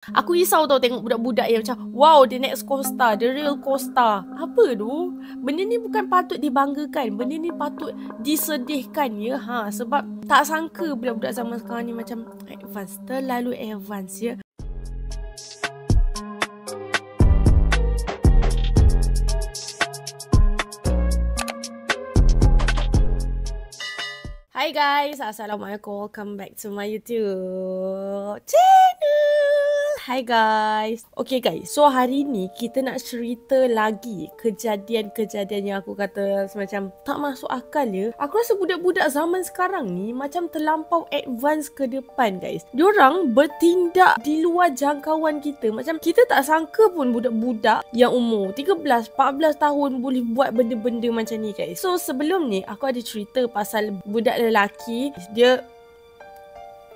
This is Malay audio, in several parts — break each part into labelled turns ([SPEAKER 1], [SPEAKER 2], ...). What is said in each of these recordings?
[SPEAKER 1] Aku risau tau tengok budak-budak yang macam wow, the next Costa, the real Costa. Apa tu? Benda ni bukan patut dibanggakan. Benda ni patut disedihkan ya. Sebab tak sangka budak-budak zaman sekarang ni macam advance, terlalu advance ya. Hi guys, Assalamualaikum. Welcome back to my YouTube channel. Hi guys. Okay guys, so hari ni kita nak cerita lagi kejadian-kejadian yang aku kata semacam tak masuk akal ya. Aku rasa budak-budak zaman sekarang ni macam terlampau advance ke depan guys. Diorang bertindak di luar jangkauan kita. Macam kita tak sangka pun budak-budak yang umur 13, 14 tahun boleh buat benda-benda macam ni guys. So sebelum ni aku ada cerita pasal budak lelaki. Dia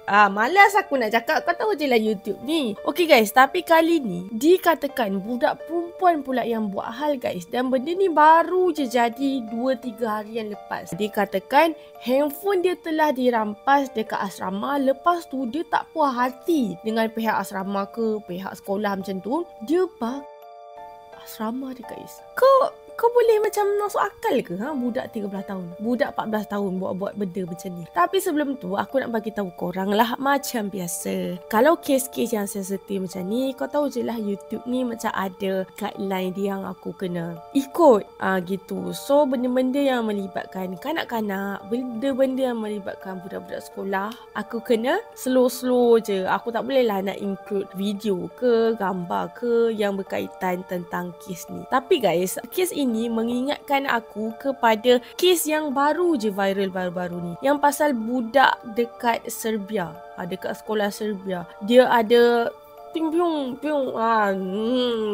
[SPEAKER 1] malas aku nak cakap. Kau tahu je lah YouTube ni. Okay guys, tapi kali ni dikatakan budak perempuan pula yang buat hal guys. Dan benda ni baru je jadi 2-3 hari yang lepas. Dikatakan handphone dia telah dirampas dekat asrama. Lepas tu dia tak puas hati dengan pihak asrama ke pihak sekolah macam tu. Dia asrama dia guys. Kau boleh macam masuk akal ke budak 13 tahun, budak 14 tahun buat benda macam ni. Tapi sebelum tu aku nak bagi tahu korang lah macam biasa. Kalau kes-kes yang sensitif macam ni, kau tahu je lah YouTube ni macam ada guideline dia yang aku kena ikut gitu. So benda-benda yang melibatkan kanak-kanak, benda-benda yang melibatkan budak-budak sekolah, aku kena slow-slow je. Aku tak boleh lah nak include video ke gambar ke yang berkaitan tentang kes ni. Tapi guys, kes ini mengingatkan aku kepada kes yang baru je viral baru-baru ni, yang pasal budak dekat Serbia, dekat sekolah Serbia. Dia ada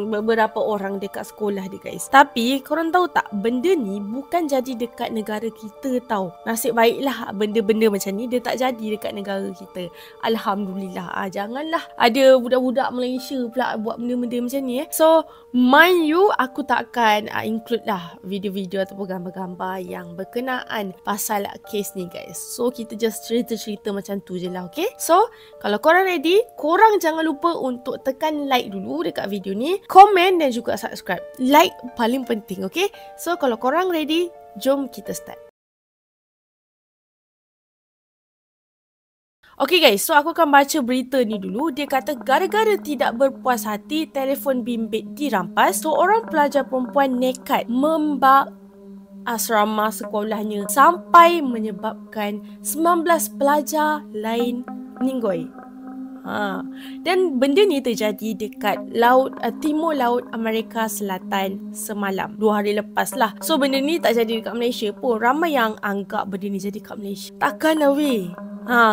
[SPEAKER 1] beberapa orang dekat sekolah dia guys. Tapi korang tahu tak, benda ni bukan jadi dekat negara kita tau. Nasib baiklah benda-benda macam ni dia tak jadi dekat negara kita. Alhamdulillah. Janganlah ada budak-budak Malaysia pula buat benda-benda macam ni So mind you, aku takkan include lah video-video ataupun gambar-gambar yang berkenaan pasal kes ni guys. So kita just cerita-cerita macam tu je lah, okay? So kalau korang ready, korang jangan lupa untuk tekan like dulu dekat video ni, komen dan juga subscribe. Like paling penting, okay? So kalau korang ready, jom kita start. Okay guys, so aku akan baca berita ni dulu. Dia kata gara-gara tidak berpuas hati telefon bimbit dirampas, seorang pelajar perempuan nekat membak asrama sekolahnya sampai menyebabkan 19 pelajar lain meninggal. Dan benda ni terjadi dekat Timur Laut Amerika Selatan semalam, 2 hari lepas lah. So benda ni tak jadi dekat Malaysia pun. Ramai yang anggap benda ni jadi dekat Malaysia. Takkan lah weh.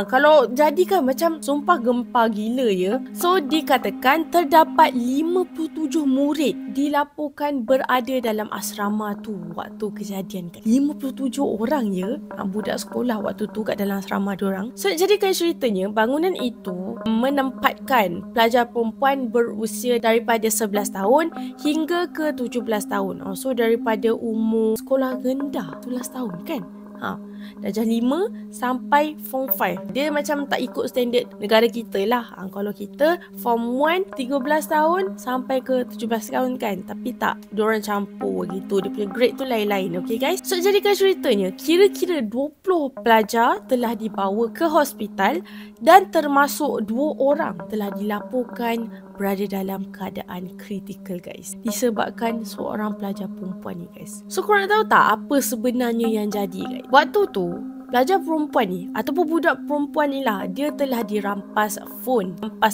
[SPEAKER 1] Kalau jadi kan macam sumpah gempa gila ya. So dikatakan terdapat 57 murid dilaporkan berada dalam asrama tu waktu kejadian kan. 57 orang ya, budak sekolah waktu tu kat dalam asrama diorang. So jadikan ceritanya, bangunan itu menempatkan pelajar perempuan berusia daripada 11 tahun hingga ke 17 tahun. So daripada umur sekolah rendah 11 tahun kan. Darjah 5 sampai form 5. Dia macam tak ikut standard negara kita lah. Kalau kita form 1 13 tahun sampai ke 17 tahun kan. Tapi tak, diorang campur gitu. Dia punya grade tu lain-lain. Okay guys, so jadikan ceritanya, kira-kira 20 pelajar telah dibawa ke hospital dan termasuk 2 orang telah dilaporkan berada dalam keadaan kritikal guys, disebabkan seorang pelajar perempuan ni guys. So korang tahu tak apa sebenarnya yang jadi guys? Waktu tu pelajar perempuan ni ataupun budak perempuan ni lah, dia telah dirampas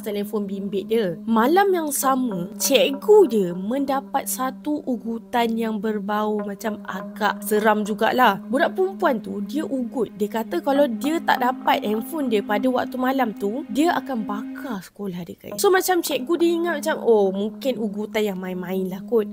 [SPEAKER 1] telefon bimbit dia. Malam yang sama, cikgu dia mendapat satu ugutan yang berbau macam agak seram jugalah. Budak perempuan tu dia ugut. Dia kata kalau dia tak dapat handphone dia pada waktu malam tu, dia akan bakar sekolah dia guys. So macam cikgu dia ingat macam mungkin ugutan yang main-main lah kot.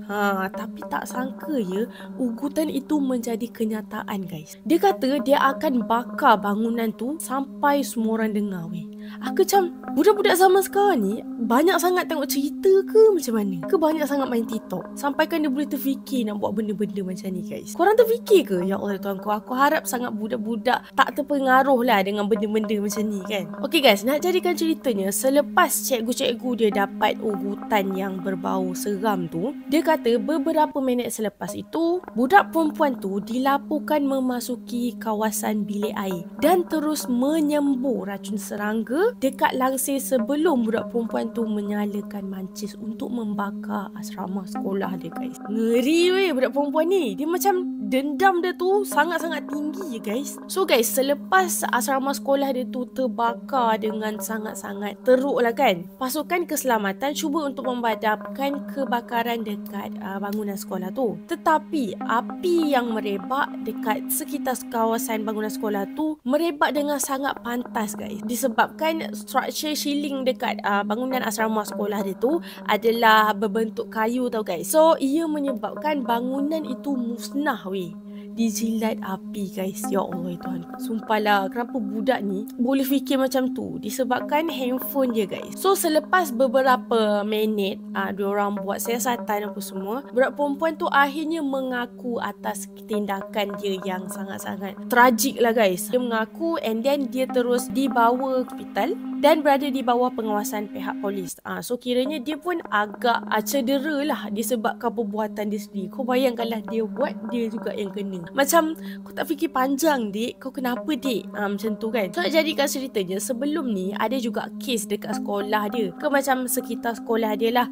[SPEAKER 1] Tapi tak sangka ya, ugutan itu menjadi kenyataan guys. Dia kata dia akan bakar bangunan tu sampai semua orang dengar weh. Aku macam, budak-budak zaman sekarang ni banyak sangat tengok cerita ke macam mana? Ke banyak sangat main TikTok? Sampaikan dia boleh terfikir nak buat benda-benda macam ni guys. Korang terfikir ke? Ya Allah Tuhanku, aku harap sangat budak-budak tak terpengaruh lah dengan benda-benda macam ni kan. Okay guys, nak jadikan ceritanya, selepas cikgu-cikgu dia dapat urutan yang berbau seram tu, dia kata beberapa minit selepas itu, budak perempuan tu dilaporkan memasuki kawasan bilik air dan terus menyembur racun serangga dekat langsir sebelum budak perempuan tu menyalakan mancis untuk membakar asrama sekolah dia guys. Ngeri weh budak perempuan ni. Dia macam dendam dia tu sangat-sangat tinggi guys. So guys, selepas asrama sekolah dia tu terbakar dengan sangat-sangat teruk lah kan, pasukan keselamatan cuba untuk memadamkan kebakaran dekat bangunan sekolah tu. Tetapi api yang merebak dekat sekitar kawasan bangunan sekolah tu merebak dengan sangat pantas guys. Disebabkan struktur ceiling dekat bangunan asrama sekolah dia tu adalah berbentuk kayu tau guys. So ia menyebabkan bangunan itu musnah weh, dijilat api guys. Ya Allah Tuhan, sumpahlah kenapa budak ni boleh fikir macam tu, disebabkan handphone dia guys. So selepas beberapa minit diorang buat siasatan apa semua, budak perempuan tu akhirnya mengaku atas tindakan dia yang sangat-sangat tragik lah guys. Dia mengaku and then dia terus dibawa ke hospital dan berada di bawah pengawasan pihak polis. So kiranya dia pun agak cedera lah disebabkan perbuatan dia sendiri. Kau bayangkanlah dia buat, dia juga yang kena. Macam kau tak fikir panjang dik, kau kenapa dik? Macam tu kan. So jadikan ceritanya, sebelum ni ada juga kes dekat sekolah dia, ke macam sekitar sekolah dia lah.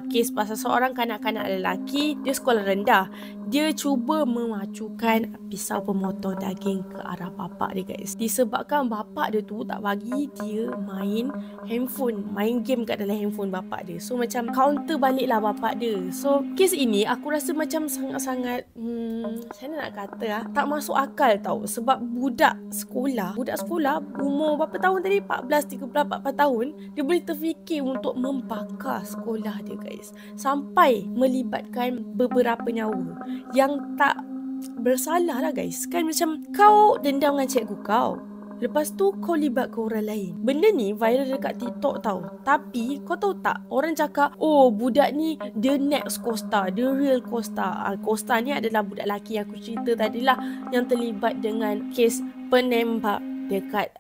[SPEAKER 1] Kes pasal seorang kanak-kanak lelaki, dia sekolah rendah, dia cuba memacukan pisau pemotong daging ke arah bapak dia guys. Disebabkan bapak dia tu tak bagi dia main handphone, main game kat dalam handphone bapak dia. So macam counter balik lah bapak dia. So kes ini aku rasa macam sangat-sangat macam mana nak kata tak masuk akal tau. Sebab budak sekolah umur berapa tahun tadi? 14, 13, 14 tahun, dia boleh terfikir untuk membakar sekolah dia guys, sampai melibatkan beberapa nyawa yang tak bersalah lah guys. Kan macam kau dendam dengan cikgu kau, lepas tu kau libat ke orang lain. Benda ni viral dekat TikTok tau. Tapi kau tahu tak, orang cakap, oh budak ni the next Costa, the real Costa. Costa ni adalah budak lelaki aku cerita tadi lah, yang terlibat dengan kes penembak dekat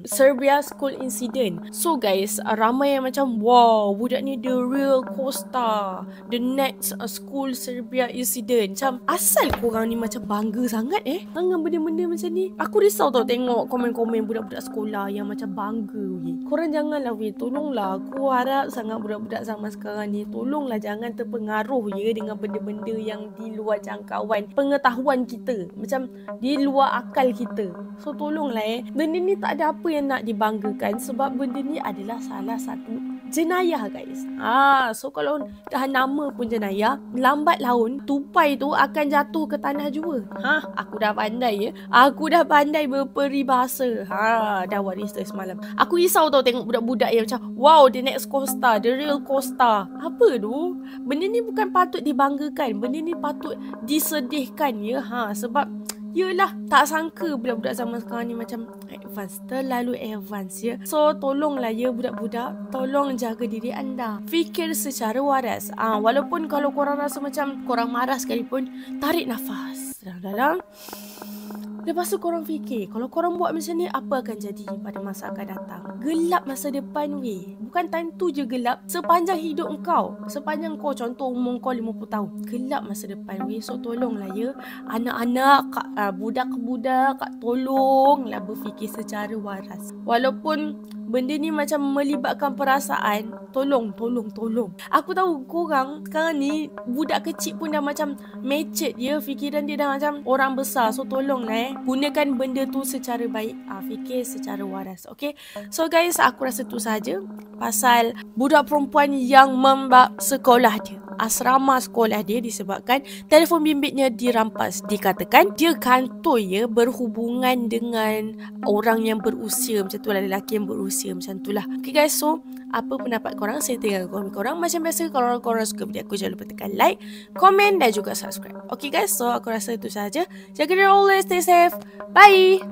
[SPEAKER 1] Serbia school incident. So guys, ramai yang macam wow, budak ni the real Costa, the next school Serbia incident. Macam asal korang ni macam bangga sangat dengan benda-benda macam ni. Aku risau tau tengok komen-komen budak-budak sekolah yang macam bangga weh. Korang janganlah weh, tolonglah. Aku harap sangat budak-budak zaman sekarang ni, tolonglah jangan terpengaruh dengan benda-benda yang di luar jangkauan pengetahuan kita, macam di luar akal kita. So tolonglah benda ni tak ada apa yang nak dibanggakan, sebab benda ni adalah salah satu jenayah guys. So kalau dah nama pun jenayah, lambat laun tupai tu akan jatuh ke tanah jua. Aku dah pandai Aku dah pandai berperibahasa. Dah register semalam. Aku risau tau tengok budak-budak yang macam wow, the next Costa, the real Costa. Apa tu? Benda ni bukan patut dibanggakan, benda ni patut disedihkan sebab yelah, tak sangka budak-budak zaman sekarang ni macam advance, terlalu advance So tolonglah budak-budak, tolong jaga diri anda, fikir secara waras. Walaupun kalau korang rasa macam korang marah sekalipun, tarik nafas dalam-dalam. Lepas tu korang fikir, kalau korang buat macam ni, apa akan jadi pada masa akan datang? Gelap masa depan weh. Bukan time tu je gelap, sepanjang hidup engkau. Sepanjang kau, contoh umur kau 50 tahun, gelap masa depan weh. So tolonglah anak-anak, budak-budak, tolonglah berfikir secara waras. Walaupun benda ni macam melibatkan perasaan, tolong. Aku tahu korang sekarang ni, budak kecil pun dah macam matured fikiran dia dah macam orang besar. So tolonglah gunakan benda tu secara baik, fikir secara waras. Okay, so guys, aku rasa tu saja pasal budak perempuan yang membak sekolah dia, asrama sekolah dia, disebabkan telefon bimbitnya dirampas. Dikatakan dia kantoi berhubungan dengan orang yang berusia macam tu lah, lelaki yang berusia macam tu lah. Okay guys, so apa pendapat korang? Saya tengok komen korang. Macam biasa, kalau korang suka video aku, jangan lupa tekan like, komen dan juga subscribe. Okay guys, so aku rasa itu sahaja. Jaga diri always, stay safe. Bye.